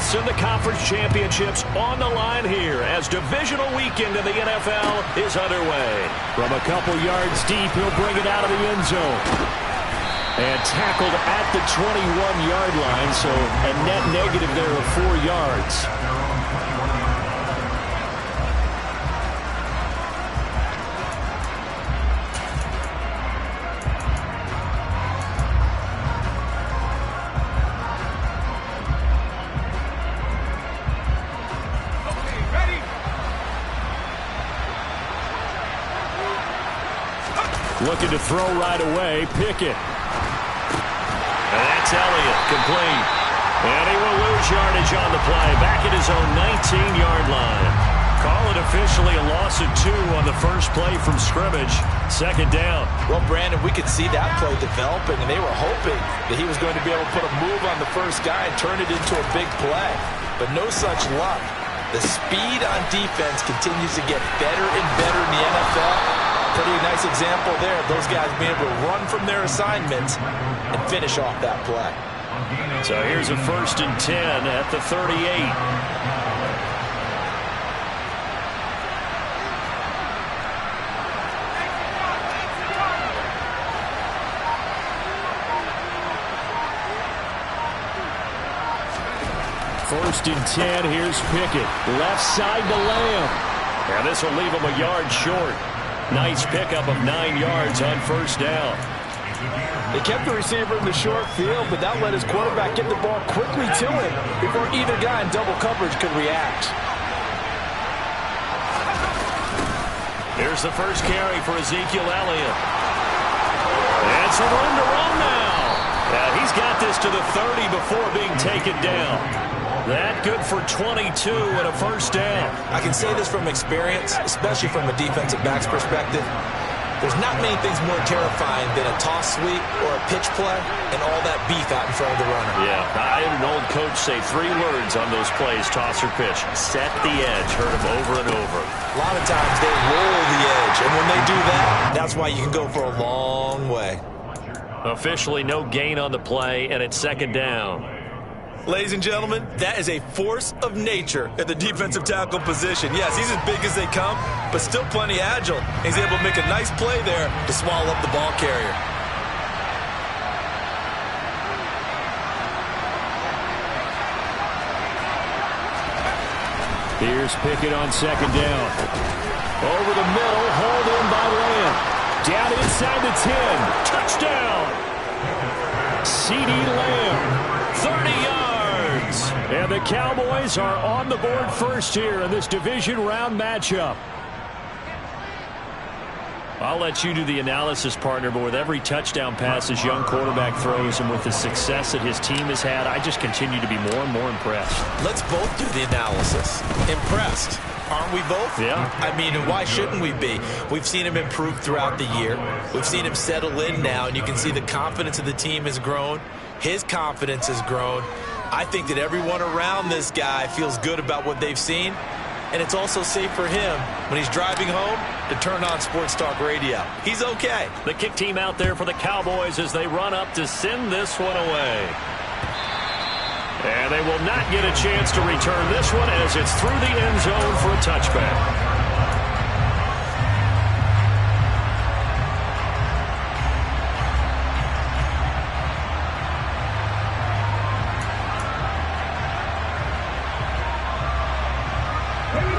playoffs and the conference championships on the line here as divisional weekend in the NFL is underway. From a couple yards deep, he'll bring it out of the end zone. And tackled at the 21-yard line, so a net negative there of 4 yards. Looking to throw right away. Pickett. And that's Elliott, complete. And he will lose yardage on the play. Back at his own 19-yard line. Call it officially a loss of 2 on the first play from scrimmage. Second down. Well, Brandon, we could see that play developing, and they were hoping that he was going to be able to put a move on the first guy and turn it into a big play. But no such luck. The speed on defense continues to get better and better in the NFL. Pretty nice example there of those guys being able to run from their assignments and finish off that play. So here's a 1st and 10 at the 38. First and 10, here's Pickett. Left side to Lamb. And this will leave him a yard short. Nice pickup of 9 yards on first down. They kept the receiver in the short field, but that let his quarterback get the ball quickly to him before either guy in double coverage could react. Here's the first carry for Ezekiel Elliott. And some room to run now. He's got this to the 30 before being taken down. That good for 22 and a first down. I can say this from experience, especially from a defensive back's perspective. There's not many things more terrifying than a toss sweep or a pitch play and all that beef out in front of the runner. Yeah, I had an old coach say 3 words on those plays, toss or pitch. Set the edge. Heard him over and over. A lot of times they roll the edge, and when they do that, that's why you can go for a long way. Officially no gain on the play, and it's second down. Ladies and gentlemen, that is a force of nature at the defensive tackle position. Yes, he's as big as they come, but still plenty agile. He's able to make a nice play there to swallow up the ball carrier. Here's Pickett on second down. Over the middle, hauled in by Lamb. Down inside the 10. Touchdown! C.D. Lamb, 30 yards. And the Cowboys are on the board first here in this division round matchup. I'll let you do the analysis, partner, but with every touchdown pass this young quarterback throws and with the success that his team has had, I just continue to be more and more impressed. Let's both do the analysis. Impressed. Aren't we both? Yeah. I mean, why shouldn't we be? We've seen him improve throughout the year. We've seen him settle in now, and you can see the confidence of the team has grown. His confidence has grown. I think that everyone around this guy feels good about what they've seen, and it's also safe for him when he's driving home to turn on Sports Talk Radio. He's okay. The kick team out there for the Cowboys as they run up to send this one away. And they will not get a chance to return this one as it's through the end zone for a touchback.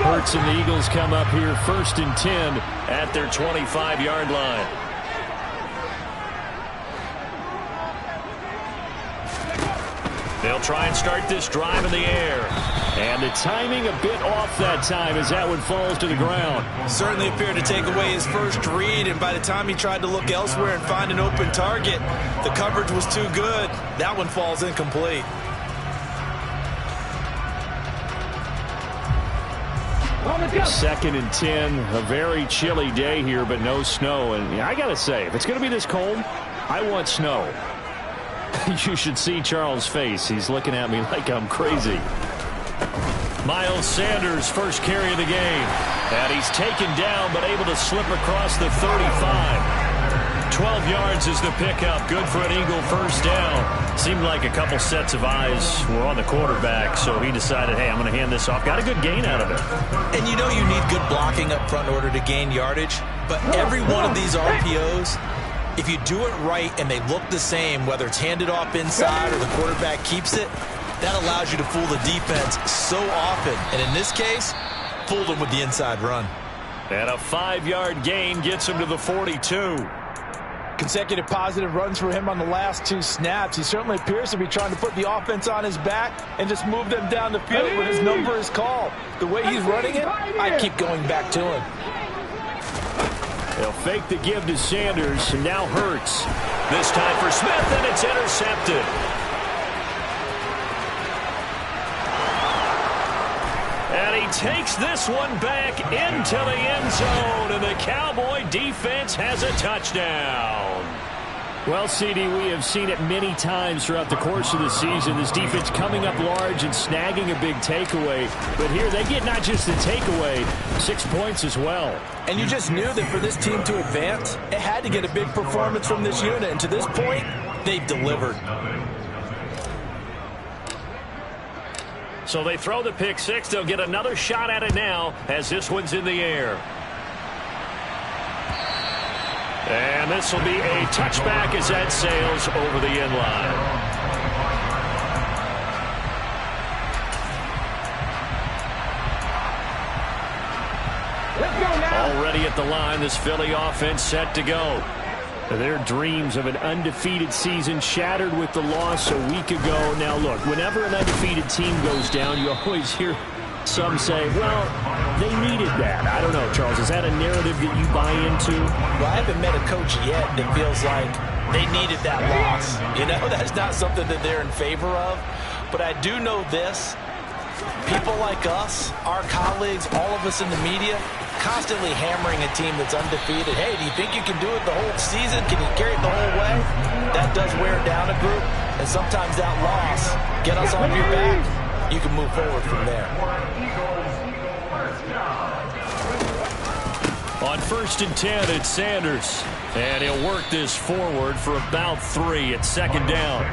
Hurts and the Eagles come up here 1st and 10 at their 25-yard line. They'll try and start this drive in the air. And the timing a bit off that time as that one falls to the ground. Certainly appeared to take away his first read, and by the time he tried to look elsewhere and find an open target, the coverage was too good. That one falls incomplete. Second and 10, a very chilly day here, but no snow. And I got to say, if it's going to be this cold, I want snow. You should see Charles' face. He's looking at me like I'm crazy. Miles Sanders, first carry of the game. And he's taken down, but able to slip across the 35. 12 yards is the pickup. Good for an Eagle first down. Seemed like a couple sets of eyes were on the quarterback, so he decided, hey, I'm going to hand this off. Got a good gain out of it. And you know you need good blocking up front in order to gain yardage, but every one of these RPOs, if you do it right and they look the same, whether it's handed off inside or the quarterback keeps it, that allows you to fool the defense so often. And in this case, fooled them with the inside run. And a 5-yard gain gets him to the 42. Consecutive positive runs for him on the last 2 snaps. He certainly appears to be trying to put the offense on his back and just move them down the field when his number is called. The way he's running it, I keep going back to him. They'll fake the give to Sanders, and now Hurts. This time for Smith, and it's intercepted. And he takes this one back into the end zone, and the Cowboy defense has a touchdown. Well, CD, we have seen it many times throughout the course of the season. This defense coming up large and snagging a big takeaway. But here they get not just the takeaway, 6 points as well. And you just knew that for this team to advance, it had to get a big performance from this unit. And to this point, they've delivered. So they throw the pick six. They'll get another shot at it now as this one's in the air. And this will be a touchback as that sails over the end line. Already at the line, this Philly offense set to go. Their dreams of an undefeated season shattered with the loss a week ago. Now, look, whenever an undefeated team goes down, you always hear some say, well, they needed that. I don't know, Charles. Is that a narrative that you buy into? Well, I haven't met a coach yet that feels like they needed that loss. You know, that's not something that they're in favor of. But I do know this. People like us, our colleagues, all of us in the media, constantly hammering a team that's undefeated. Hey, do you think you can do it the whole season? Can you carry it the whole way? That does wear down a group, and sometimes that loss, get us off your back, you can move forward from there. On 1st and 10, it's Sanders. And he'll work this forward for about 3 at 2nd down.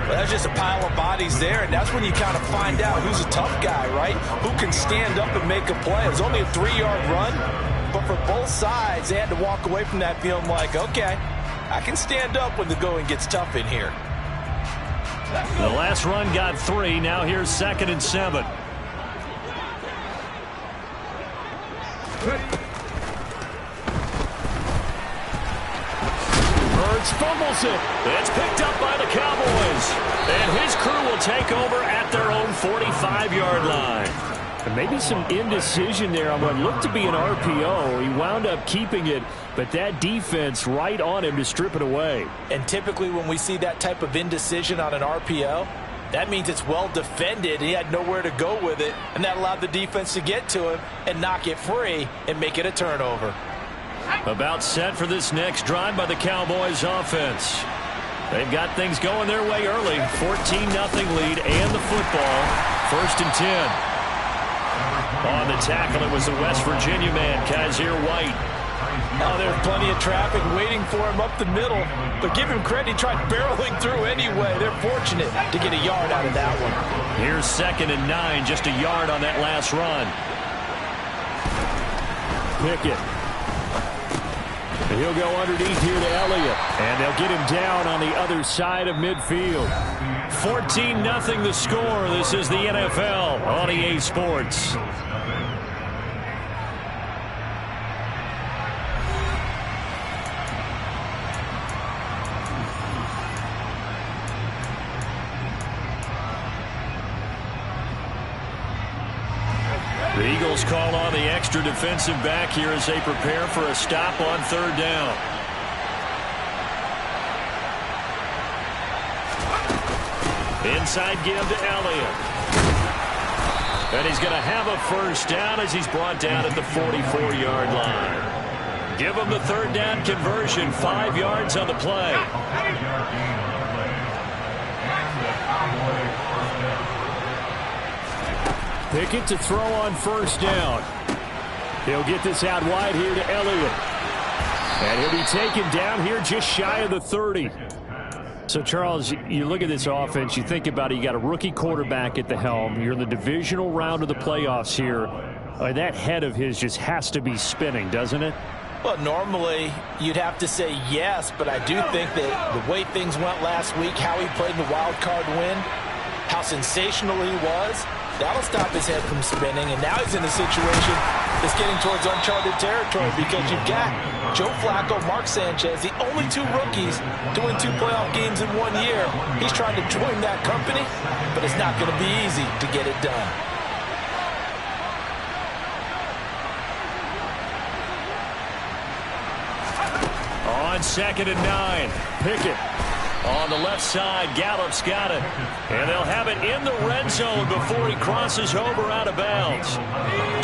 Well, that's just a pile of bodies there, and that's when you kind of find out who's a tough guy, right? Who can stand up and make a play. It was only a 3-yard run, but for both sides, they had to walk away from that feeling like, okay, I can stand up when the going gets tough in here. The last run got 3. Now here's 2nd and 7. Hurts fumbles it. It's picked up by the Cowboys. And his crew will take over at their own 45-yard line. And maybe some indecision there on what looked to be an RPO. He wound up keeping it, but that defense right on him to strip it away. And typically when we see that type of indecision on an RPO, that means it's well defended. He had nowhere to go with it, and that allowed the defense to get to him and knock it free and make it a turnover. About set for this next drive by the Cowboys offense. They've got things going their way early. 14-0 lead and the football. 1st and 10. On the tackle, it was the West Virginia man, Kaiser White. Now there's plenty of traffic waiting for him up the middle, but give him credit, he tried barreling through anyway. They're fortunate to get a yard out of that one. Here's 2nd and 9, just a yard on that last run. Pickett. He'll go underneath here to Elliott, and they'll get him down on the other side of midfield. 14-0 the score. This is the NFL on EA Sports. The Eagles call on the extra defensive back here as they prepare for a stop on 3rd down. Inside give to Elliott. And he's going to have a 1st down as he's brought down at the 44-yard line. Give him the 3rd down conversion, 5 yards on the play. Pickett to throw on 1st down. He'll get this out wide here to Elliott. And he'll be taken down here just shy of the 30. So, Charles, you look at this offense, you think about it, you got a rookie quarterback at the helm. You're in the divisional round of the playoffs here. That head of his just has to be spinning, doesn't it? Well, normally you'd have to say yes, but I do think that the way things went last week, how he played in the wild card win, how sensational he was, that'll stop his head from spinning. And now he's in a situation that's getting towards uncharted territory because you've got Joe Flacco, Mark Sanchez, the only two rookies doing 2 playoff games in 1 year. He's trying to join that company, but it's not going to be easy to get it done. On 2nd and 9, Pickett. On the left side, Gallup's got it. And they'll have it in the red zone before he crosses over out of bounds.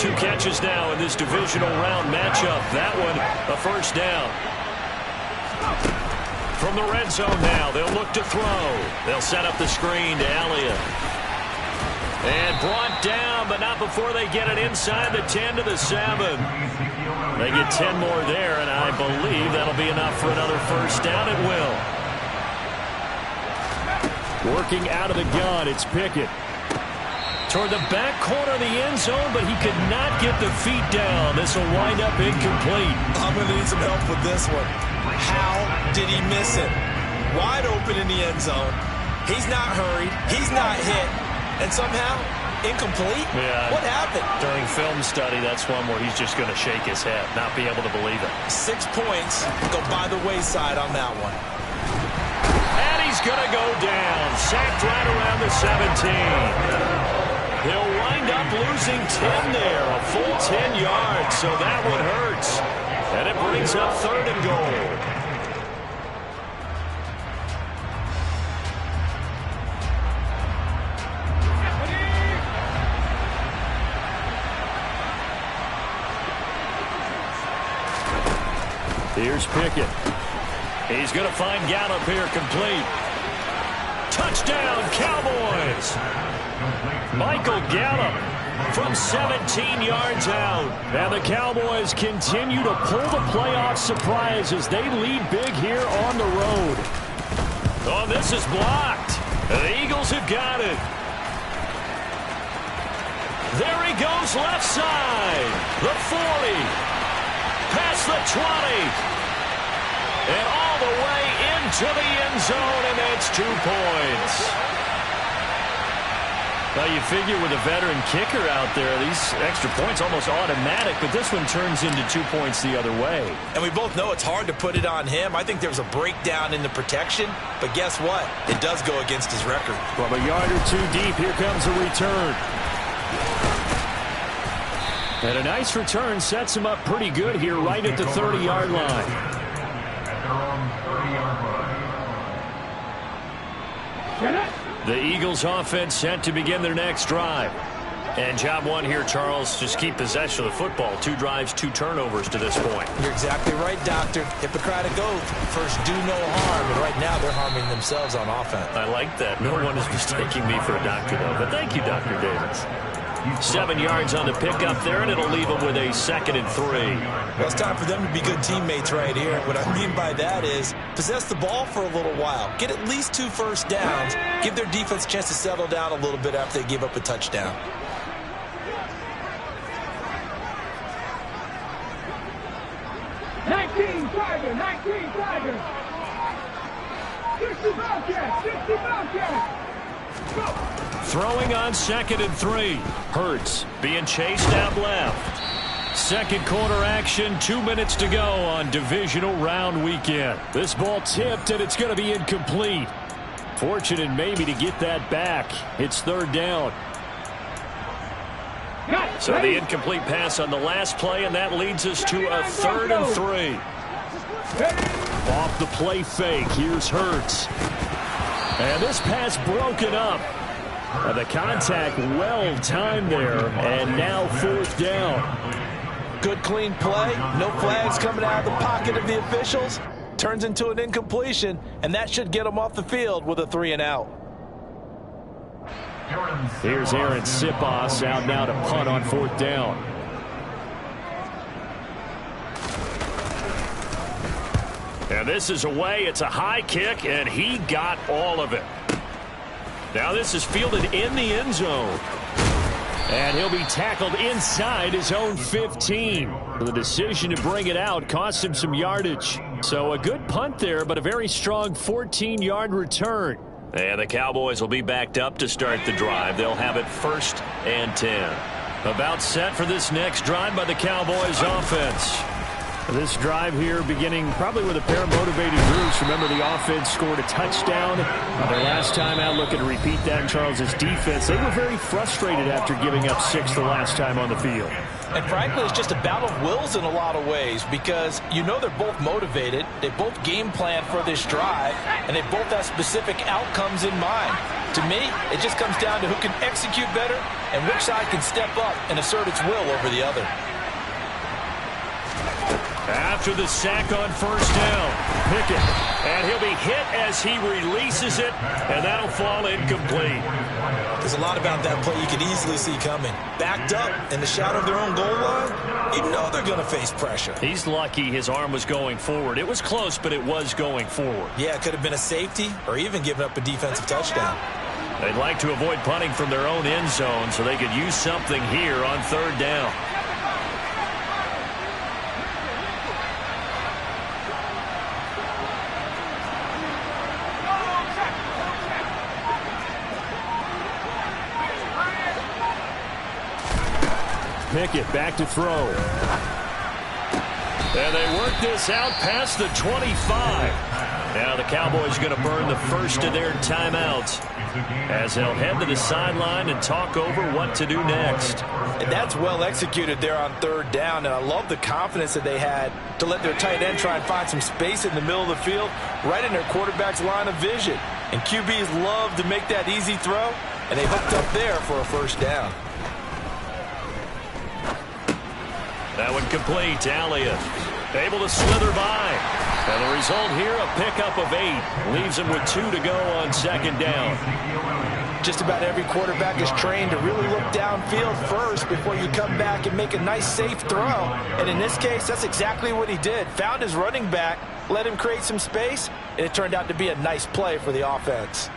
2 catches now in this divisional round matchup. That one, a first down. From the red zone now, they'll look to throw. They'll set up the screen to Elliott. And brought down, but not before they get it inside the 10 to the 7. They get 10 more there, and I believe that'll be enough for another first down. It will. Working out of the gun, it's Pickett. Toward the back corner of the end zone, but he could not get the feet down. This will wind up incomplete. I'm going to need some help with this one. How did he miss it? Wide open in the end zone. He's not hurried. He's not hit. And somehow, incomplete? Yeah. What happened? During film study, that's one where he's just going to shake his head, not be able to believe it. 6 points go by the wayside on that one. And he's going to go down. Sacked right around the 17. He'll wind up losing 10 there, a full 10 yards, so that one hurts. And it brings up 3rd and goal. Here's Pickett. He's going to find Gallup here complete. Touchdown, Cowboys! Michael Gallup from 17 yards out. And the Cowboys continue to pull the playoff surprise as they lead big here on the road. Oh, this is blocked. The Eagles have got it. There he goes left side. The 40. Past the 20. And all the way into the end zone, and that's 2 points. Now, you figure with a veteran kicker out there, these extra points almost automatic, but this one turns into 2 points the other way. And we both know it's hard to put it on him. I think there's a breakdown in the protection, but guess what? It does go against his record. From a yard or 2 deep, here comes a return. And a nice return sets him up pretty good here right at the 30-yard line. The Eagles offense set to begin their next drive. And job one here, Charles, just keep possession of the football. 2 drives, 2 turnovers to this point. You're exactly right, Doctor. Hippocratic oath. First, do no harm. And right now, they're harming themselves on offense. I like that. No one is mistaking me for a doctor, though. But thank you, Dr. Davis. 7 yards on the pickup there, and it'll leave them with a 2nd and 3. Well, it's time for them to be good teammates right here. What I mean by that is possess the ball for a little while. Get at least 2 first downs. Give their defense a chance to settle down a little bit after they give up a touchdown. Tiger, 19 Tiger. 60 Bobcat, 60 Bobcat. Go. Throwing on 2nd and 3. Hurts being chased out left. Second quarter action, 2 minutes to go on divisional round weekend. This ball tipped, and it's going to be incomplete. Fortunate maybe to get that back. It's 3rd down. So the incomplete pass on the last play, and that leads us to a 3rd and 3. Off the play fake, here's Hurts. And this pass broken up. The contact well timed there, and now 4th down. Good clean play, no flags coming out of the pocket of the officials. Turns into an incompletion, and that should get them off the field with a 3 and out. Here's Aaron Sipos out now to punt on 4th down. And this is away. It's a high kick, and he got all of it. Now this is fielded in the end zone. And he'll be tackled inside his own 15. The decision to bring it out cost him some yardage. So a good punt there, but a very strong 14-yard return. And the Cowboys will be backed up to start the drive. They'll have it 1st and 10. About set for this next drive by the Cowboys offense. This drive here beginning probably with a pair of motivated groups. Remember, the offense scored a touchdown. Their last time out, looking to repeat that in Charles' defense. They were very frustrated after giving up 6 the last time on the field. And frankly, it's just a battle of wills in a lot of ways because you know they're both motivated. They both game plan for this drive, and they both have specific outcomes in mind. To me, it just comes down to who can execute better and which side can step up and assert its will over the other. After the sack on 1st down, Pickett. And he'll be hit as he releases it, and that'll fall incomplete. There's a lot about that play you could easily see coming. Backed up in the shadow of their own goal line, you know they're going to face pressure. He's lucky his arm was going forward. It was close, but it was going forward. Yeah, it could have been a safety or even given up a defensive touchdown. They'd like to avoid punting from their own end zone so they could use something here on 3rd down. Pickett back to throw. And they work this out past the 25. Now the Cowboys going to burn the first of their timeouts as they'll head to the sideline and talk over what to do next. And that's well executed there on 3rd down, and I love the confidence that they had to let their tight end try and find some space in the middle of the field, right in their quarterback's line of vision. And QBs love to make that easy throw, and they hooked up there for a 1st down. That one complete to Elliott. Able to slither by. And the result here, a pickup of 8. Leaves him with 2 to go on 2nd down. Just about every quarterback is trained to really look downfield first before you come back and make a nice, safe throw. And in this case, that's exactly what he did. Found his running back, let him create some space, and it turned out to be a nice play for the offense.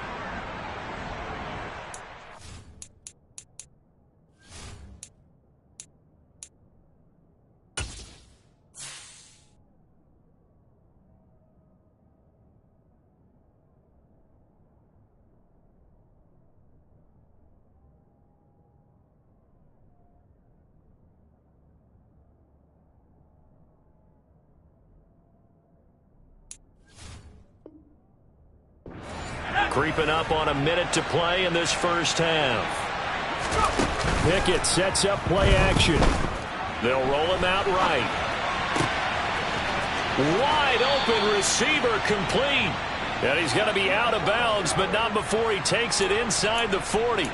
Creeping up on a minute to play in this 1st half. Pickett sets up play action. They'll roll him out right. Wide open receiver complete. And he's going to be out of bounds, but not before he takes it inside the 40.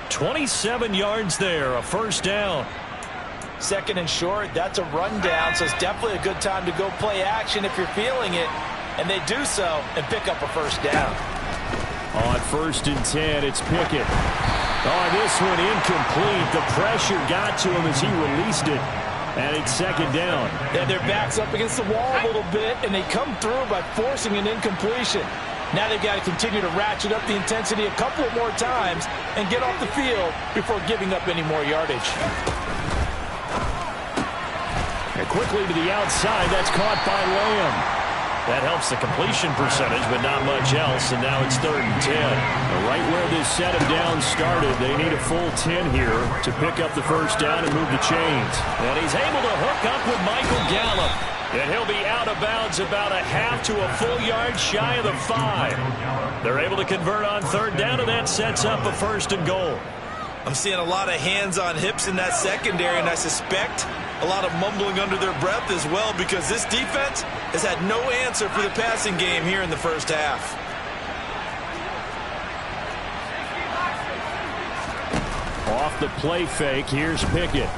27 yards there, a 1st down. 2nd and short, that's a rundown, so it's definitely a good time to go play action if you're feeling it. And they do so and pick up a 1st down. On 1st and 10, it's Pickett. Oh, this one incomplete. The pressure got to him as he released it. And it's 2nd down. And their back's up against the wall a little bit, and they come through by forcing an incompletion. Now they've got to continue to ratchet up the intensity a couple of more times and get off the field before giving up any more yardage. And quickly to the outside, that's caught by Lamb. That helps the completion percentage, but not much else, and now it's 3rd and 10. Right where this set of downs started, they need a full 10 here to pick up the 1st down and move the chains. And he's able to hook up with Michael Gallup. And he'll be out of bounds about a half to a full yard shy of the 5. They're able to convert on 3rd down, and that sets up a 1st and goal. I'm seeing a lot of hands on hips in that secondary, and I suspect a lot of mumbling under their breath as well because this defense has had no answer for the passing game here in the 1st half. Off the play fake, here's Pickett.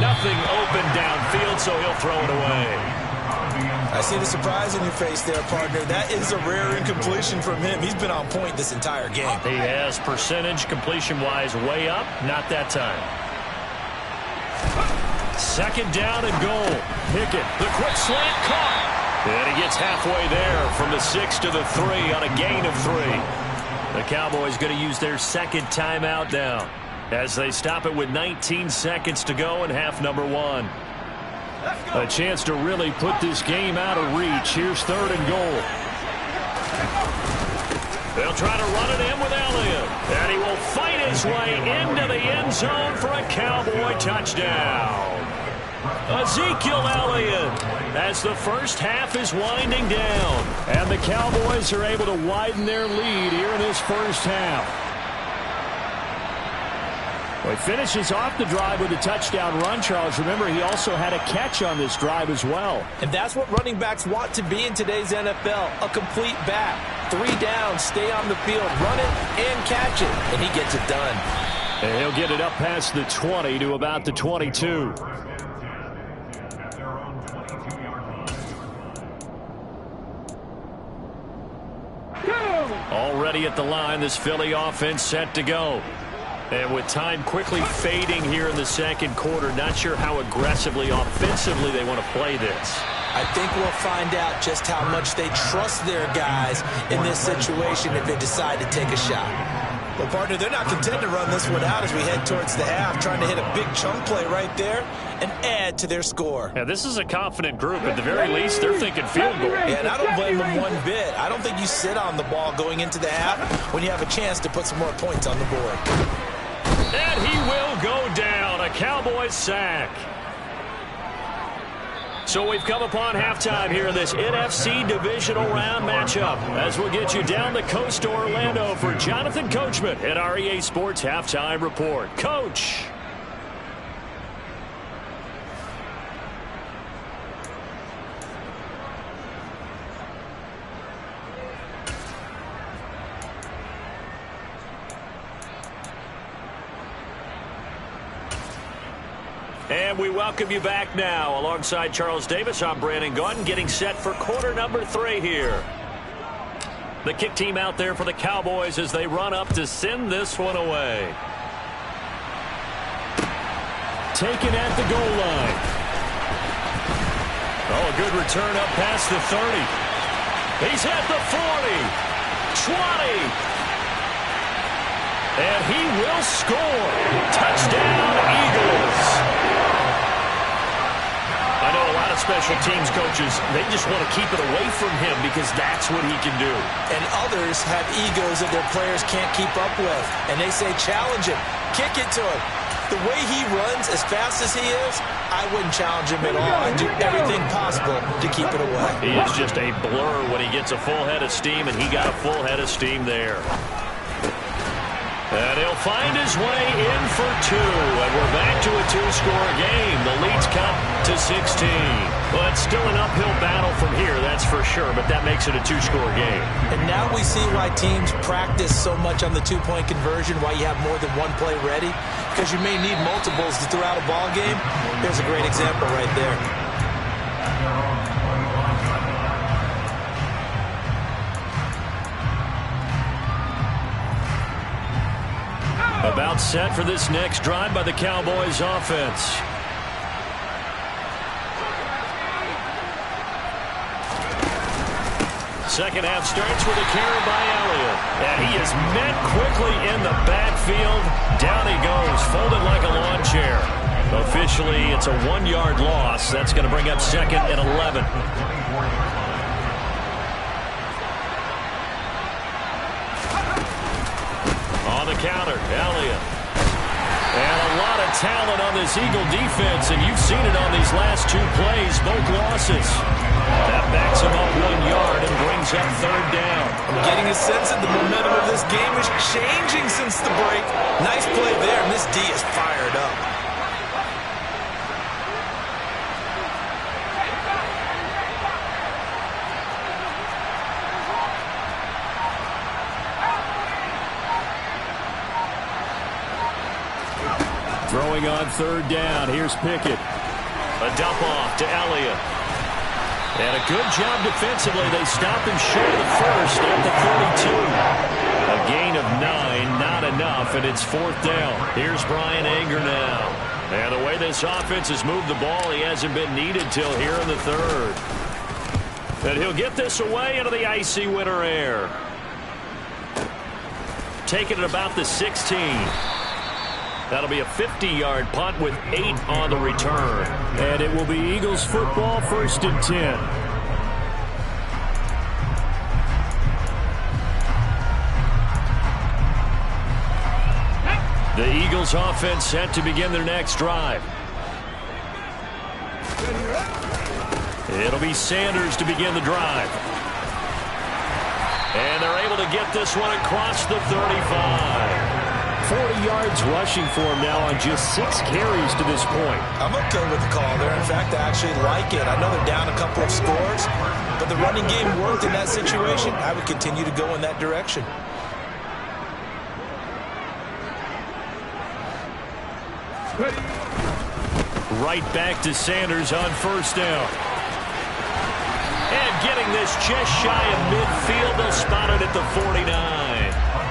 Nothing open downfield, so he'll throw it away. I see the surprise in your face there, partner. That is a rare incompletion from him. He's been on point this entire game. He has percentage completion-wise way up. Not that time. Second down and goal. Pickett, the quick slant caught. And he gets halfway there from the 6 to the 3 on a gain of 3. The Cowboys going to use their second timeout now as they stop it with 19 seconds to go in half number 1. A chance to really put this game out of reach. Here's third and goal. They'll try to run it in with Elliott. And he will fight his way into the end zone for a Cowboy touchdown. Ezekiel Elliott as the first half is winding down. And the Cowboys are able to widen their lead here in this first half. Well, he finishes off the drive with a touchdown run, Charles. Remember, he also had a catch on this drive as well. And that's what running backs want to be in today's NFL, a complete back. 3 down, stay on the field, run it, and catch it. And he gets it done. And he'll get it up past the 20 to about the 22. Already at the line, this Philly offense set to go. And with time quickly fading here in the second quarter, not sure how aggressively, offensively they want to play this. I think we'll find out just how much they trust their guys in this situation if they decide to take a shot. Well, partner, they're not content to run this one out as we head towards the half, trying to hit a big chunk play right there and add to their score. Yeah, this is a confident group. At the very least, they're thinking field goal. Yeah, and I don't blame them one bit. I don't think you sit on the ball going into the half when you have a chance to put some more points on the board. And he will go down. A Cowboys sack. So we've come upon halftime here in this NFC divisional round matchup as we'll get you down the coast to Orlando for Jonathan Coachman at our EA Sports Halftime Report. Coach. And we welcome you back now. Alongside Charles Davis, I'm Brandon Gaudin, getting set for quarter number 3 here. The kick team out there for the Cowboys as they run up to send this one away. Taken at the goal line. Oh, a good return up past the 30. He's at the 40. 20. And he will score. Touchdown, Eagles. I know a lot of special teams coaches, they just want to keep it away from him because that's what he can do. And others have egos that their players can't keep up with. And they say, challenge him, kick it to him. The way he runs as fast as he is, I wouldn't challenge him at all. I'd do everything possible to keep it away. He is just a blur when he gets a full head of steam, and he got a full head of steam there. And he'll find his way in for 2. And we're back to a 2-score game. The lead's cut to 16. Well, it's still an uphill battle from here, that's for sure, but that makes it a 2-score game. And now we see why teams practice so much on the 2-point conversion, why you have more than one play ready, because you may need multiples to throw out a ball game. There's a great example right there. About set for this next drive by the Cowboys offense. Second half starts with a carry by Elliott. And he is met quickly in the backfield. Down he goes, folded like a lawn chair. Officially, it's a 1-yard loss. That's going to bring up 2nd and 11. On the counter, Elliott. And a lot of talent on this Eagle defense, and you've seen it on these last 2 plays, both losses. That backs him up 1 yard and brings up 3rd down. I'm getting a sense that the momentum of this game is changing since the break. Nice play there, and this D is fired up. Throwing on 3rd down. Here's Pickett. A dump off to Elliott. And a good job defensively. They stop him short of the first at the 32. A gain of 9, not enough, and it's 4th down. Here's Brian Anger now. And the way this offense has moved the ball, he hasn't been needed till here in the third. And he'll get this away into the icy winter air. Taking it about the 16. That'll be a 50-yard punt with 8 on the return. And it will be Eagles football, 1st and 10. The Eagles offense set to begin their next drive. It'll be Sanders to begin the drive. And they're able to get this one across the 35. 40 yards rushing for him now on just 6 carries to this point. I'm okay with the call there. In fact, I actually like it. I know they're down a couple of scores, but the running game worked in that situation. I would continue to go in that direction. Right back to Sanders on 1st down. And getting this just shy of midfield, they'll spot it at the 49.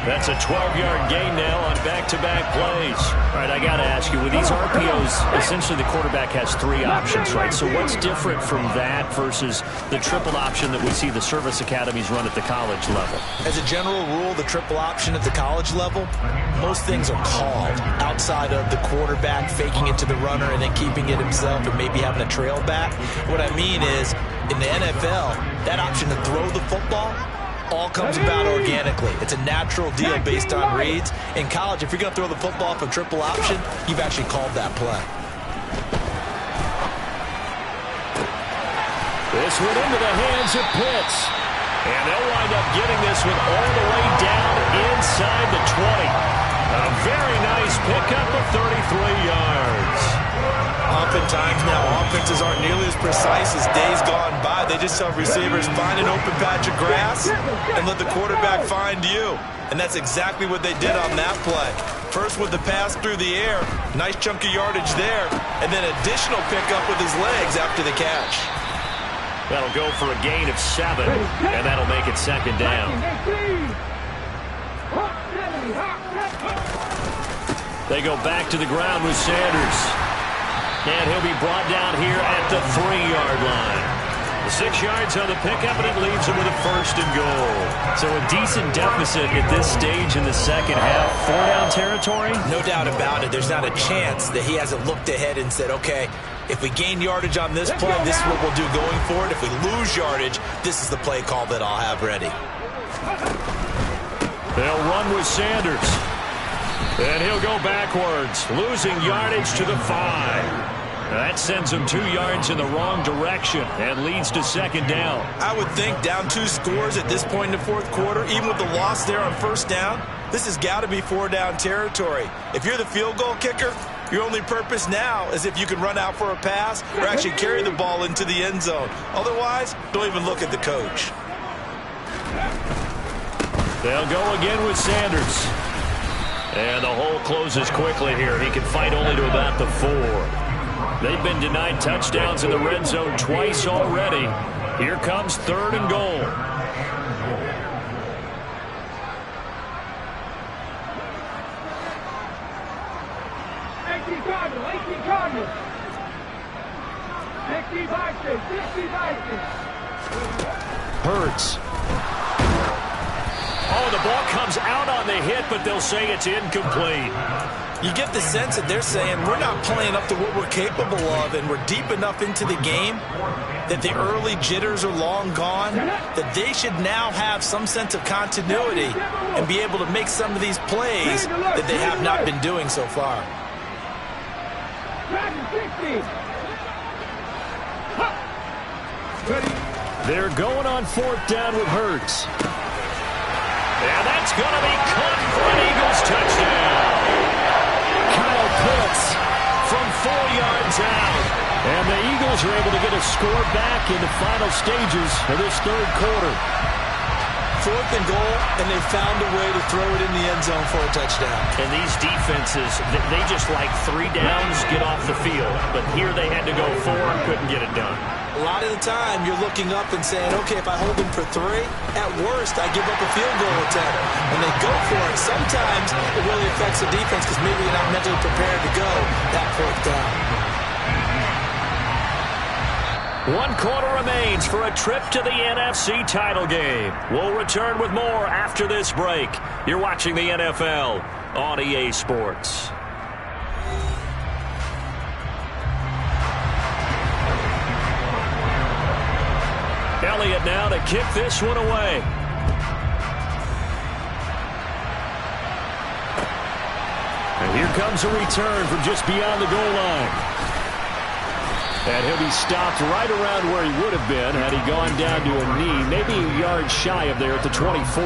That's a 12-yard gain now on back-to-back plays. All right, I got to ask you, with these RPOs, essentially the quarterback has 3 options, right? So what's different from that versus the triple option that we see the service academies run at the college level? As a general rule, the triple option at the college level, most things are called outside of the quarterback faking it to the runner and then keeping it himself and maybe having a trail back. What I mean is, in the NFL, that option to throw the football all comes about organically. It's a natural deal based on reads. In college, if you're going to throw the football off a triple option, you've actually called that play. This one into the hands of Pitts. And they'll wind up getting this one all the way down inside the 20. A very nice pickup of 33 yards. Oftentimes now, offenses aren't nearly as precise as days gone by. They just tell receivers, find an open patch of grass and let the quarterback find you. And that's exactly what they did on that play. First with the pass through the air, nice chunk of yardage there, and then additional pickup with his legs after the catch. That'll go for a gain of 7, and that'll make it 2nd down. They go back to the ground with Sanders. And he'll be brought down here at the 3-yard line. 6 yards on the pickup, and it leaves him with a 1st and goal. So a decent deficit at this stage in the second half. 4-down territory? No doubt about it. There's not a chance that he hasn't looked ahead and said, okay, if we gain yardage on this play, this is what we'll do going forward. If we lose yardage, this is the play call that I'll have ready. They'll run with Sanders. And he'll go backwards, losing yardage to the 5. That sends him 2 yards in the wrong direction and leads to 2nd down. I would think down 2 scores at this point in the 4th quarter, even with the loss there on 1st down, this has got to be 4-down territory. If you're the field goal kicker, your only purpose now is if you can run out for a pass or actually carry the ball into the end zone. Otherwise, don't even look at the coach. They'll go again with Sanders. And the hole closes quickly here. He can fight only to about the 4. They've been denied touchdowns in the red zone twice already. Here comes 3rd and goal. Hurts. Oh, the ball comes out on the hit, but they'll say it's incomplete. You get the sense that they're saying we're not playing up to what we're capable of, and we're deep enough into the game that the early jitters are long gone, that they should now have some sense of continuity and be able to make some of these plays that they have not been doing so far. They're going on 4th down with Hurts. And that's going to be caught for an Eagles touchdown. Kyle Pitts from 4 yards out. And the Eagles are able to get a score back in the final stages of this 3rd quarter. 4th and goal, and they found a way to throw it in the end zone for a touchdown. And these defenses, they just like 3 downs, get off the field. But here they had to go 4 and couldn't get it done. A lot of the time, you're looking up and saying, okay, if I hold them for 3, at worst, I give up a field goal attempt. When they go for it, sometimes it really affects the defense because maybe you're not mentally prepared to go that 4th down. 1 quarter remains for a trip to the NFC title game. We'll return with more after this break. You're watching the NFL on EA Sports. Elliott now to kick this one away. And here comes a return from just beyond the goal line. And he'll be stopped right around where he would have been had he gone down to a knee, maybe a yard shy of there at the 24.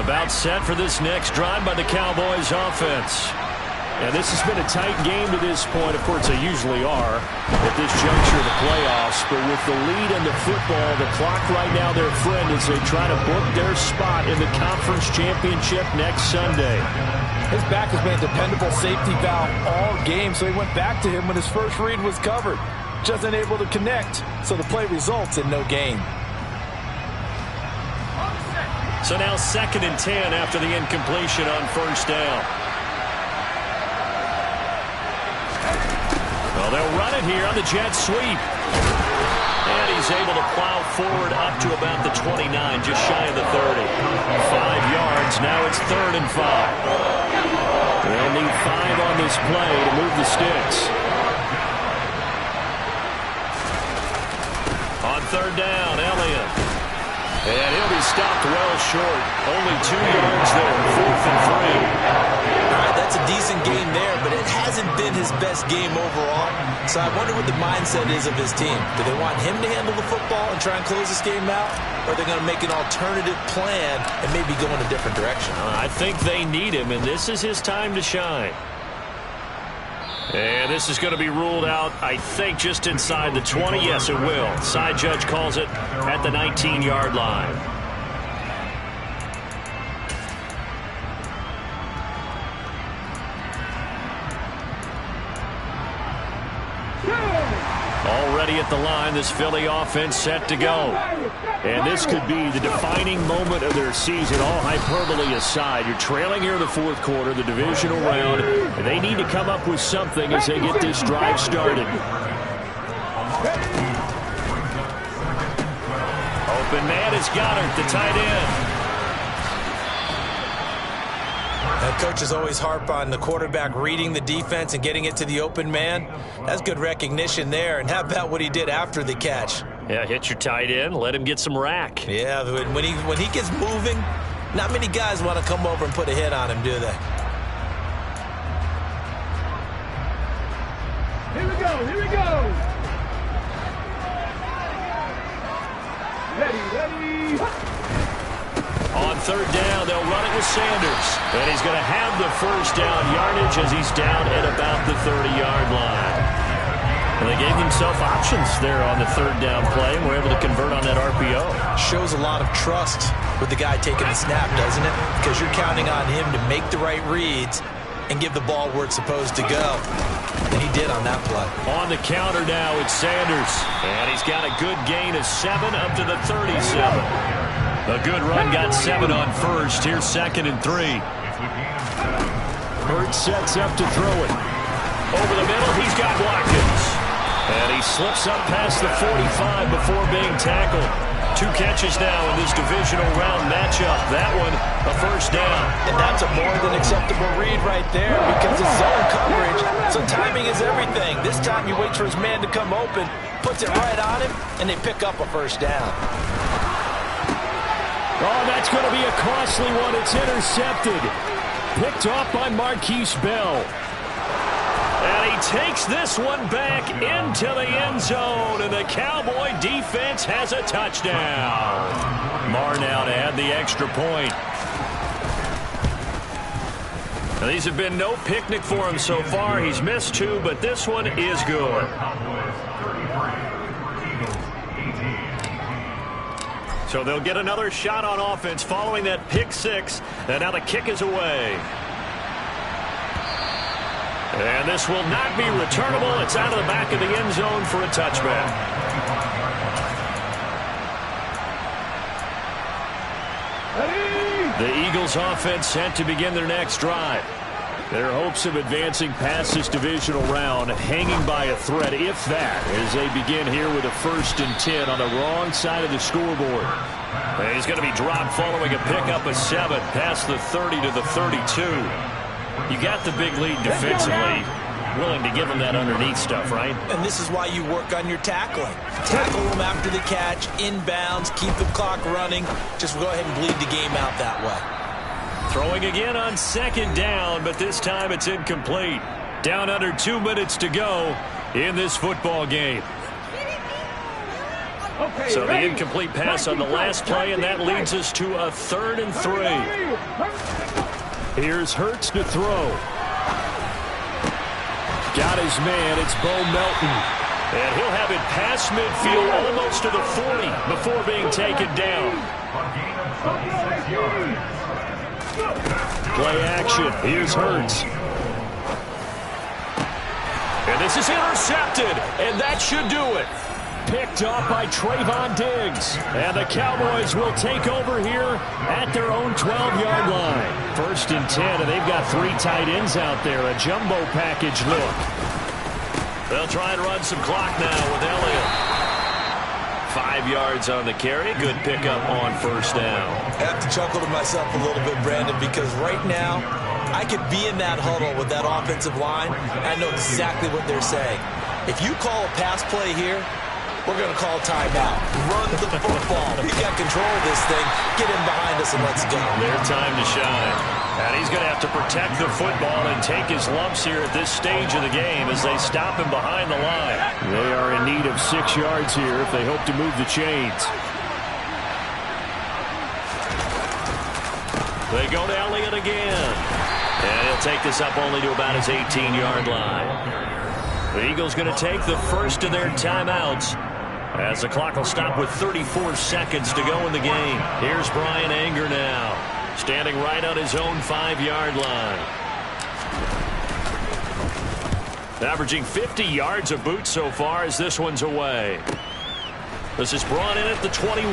About set for this next drive by the Cowboys offense. And this has been a tight game to this point. Of course, they usually are at this juncture of the playoffs. But with the lead in the football, the clock right now their friend as they try to book their spot in the conference championship next Sunday. His back has been a dependable safety valve all game, so he went back to him when his first read was covered. Just unable to connect, so the play results in no gain. So now 2nd and 10 after the incompletion on 1st down. Well, they'll run it here on the jet sweep. And he's able to plow forward up to about the 29, just shy of the 30. 5 yards. Now it's 3rd and 5. They'll need 5 on this play to move the sticks. On 3rd down, Elliott. And he'll be stopped well short. Only 2 yards there. 4th and 3. All right, that's a decent game there, but it hasn't been his best game overall. So I wonder what the mindset is of his team. Do they want him to handle the football and try and close this game out? Or are they going to make an alternative plan and maybe go in a different direction? I think they need him, and this is his time to shine. And this is going to be ruled out, I think, just inside the 20. Yes, it will. Side judge calls it at the 19-yard line. Already at the line, this Philly offense set to go. And this could be the defining moment of their season, all hyperbole aside. You're trailing here in the 4th quarter, the divisional round, and they need to come up with something as they get this drive started. Open man is Goddard, the tight end. Coaches always harp on the quarterback reading the defense and getting it to the open man. That's good recognition there. And how about what he did after the catch? Yeah, hit your tight end, let him get some rack. Yeah, when he gets moving, not many guys want to come over and put a hit on him, do they? Here we go, here we go. Ready. On 3rd down, they'll run it with Sanders. And he's going to have the 1st down yardage as he's down at about the 30-yard line. And they gave themselves options there on the 3rd down play and were able to convert on that RPO. Shows a lot of trust with the guy taking the snap, doesn't it? Because you're counting on him to make the right reads and give the ball where it's supposed to go. And he did on that play. On the counter now, it's Sanders. And he's got a good gain of 7 up to the 37. A good run, got 7 on 1st. Here's 2nd and 3. Hurts sets up to throw it. Over the middle, he's got Watkins. And he slips up past the 45 before being tackled. 2 catches now in this divisional round matchup. That one, a 1st down. And that's a more than acceptable read right there because it's zone coverage, so timing is everything. This time he waits for his man to come open, puts it right on him, and they pick up a 1st down. Oh, that's going to be a costly one. It's intercepted. Picked off by Marquise Bell. And he takes this one back into the end zone, and the Cowboy defense has a touchdown. Marr now to add the extra point. Now, these have been no picnic for him so far. He's missed 2, but this one is good. So they'll get another shot on offense following that pick 6. And now the kick is away. And this will not be returnable. It's out of the back of the end zone for a touchback. The Eagles offense set to begin their next drive. Their hopes of advancing past this divisional round hanging by a thread, if that, as they begin here with a 1st and 10 on the wrong side of the scoreboard. And he's going to be dropped following a pickup of 7 past the 30 to the 32. You got the big lead defensively. Willing to give him that underneath stuff, right? And this is why you work on your tackling. Tackle them after the catch, inbounds, keep the clock running. Just go ahead and bleed the game out that way. Throwing again on 2nd down, but this time it's incomplete. Down under 2 minutes to go in this football game. So the incomplete pass on the last play, and that leads us to a 3rd and 3. Here's Hurts to throw. Got his man. It's Bo Melton. And he'll have it past midfield almost to the 40 before being taken down. Play action. Here's Hurts. And this is intercepted. And that should do it. Picked off by Trayvon Diggs. And the Cowboys will take over here at their own 12-yard line. 1st and 10, and they've got 3 tight ends out there. A jumbo package look. They'll try and run some clock now with Elliott. 5 yards on the carry. Good pickup on 1st down. I have to chuckle to myself a little bit, Brandon, because right now I could be in that huddle with that offensive line. I know exactly what they're saying. If you call a pass play here, we're going to call timeout. Run the football. We got control of this thing. Get in behind us and let's go. Their time to shine. And he's going to have to protect the football and take his lumps here at this stage of the game as they stop him behind the line. They are in need of 6 yards here if they hope to move the chains. They go to Elliott again. And he'll take this up only to about his 18-yard line. The Eagles going to take the first of their timeouts as the clock will stop with 34 seconds to go in the game. Here's Brian Anger now, standing right on his own 5-yard line. Averaging 50 yards a boot so far as this one's away. This is brought in at the 21.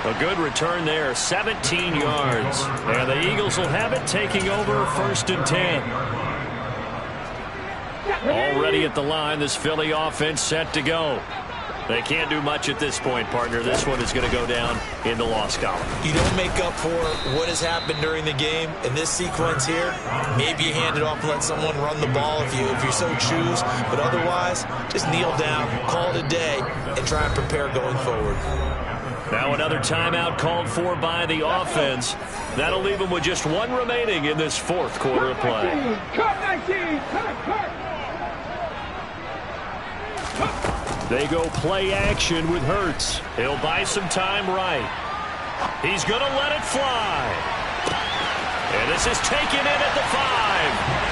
A good return there, 17 yards. And the Eagles will have it taking over 1st and 10. Already at the line, this Philly offense set to go. They can't do much at this point, partner. This one is going to go down in the loss column. You don't make up for what has happened during the game. In this sequence here, maybe you hand it off and let someone run the ball if you so choose. But otherwise, just kneel down, call it a day, and try and prepare going forward. Now another timeout called for by the offense. That'll leave them with just 1 remaining in this 4th quarter of play. They go play action with Hurts. He'll buy some time right. He's going to let it fly. And this is taken in at the 5.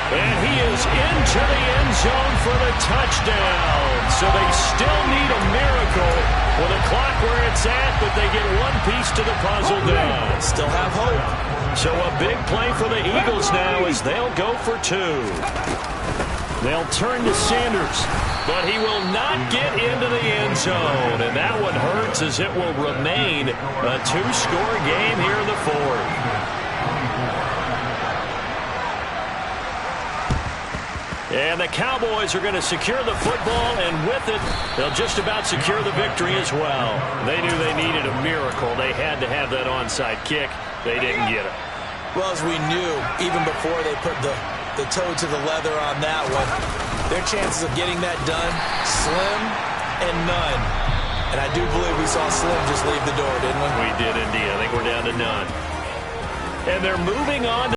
And he is into the end zone for the touchdown. So they still need a miracle with a clock where it's at, but they get 1 piece to the puzzle down. Still have hope. So a big play for the Eagles now as they'll go for 2. They'll turn to Sanders. But he will not get into the end zone. And that one hurts as it will remain a 2-score game here in the 4th. And the Cowboys are going to secure the football, and with it, they'll just about secure the victory as well. They knew they needed a miracle. They had to have that onside kick. They didn't get it. Well, as we knew, even before they put the toe to the leather on that one, their chances of getting that done, slim and none. And I do believe we saw Slim just leave the door, didn't we? We did indeed. I think we're down to none. And they're moving on to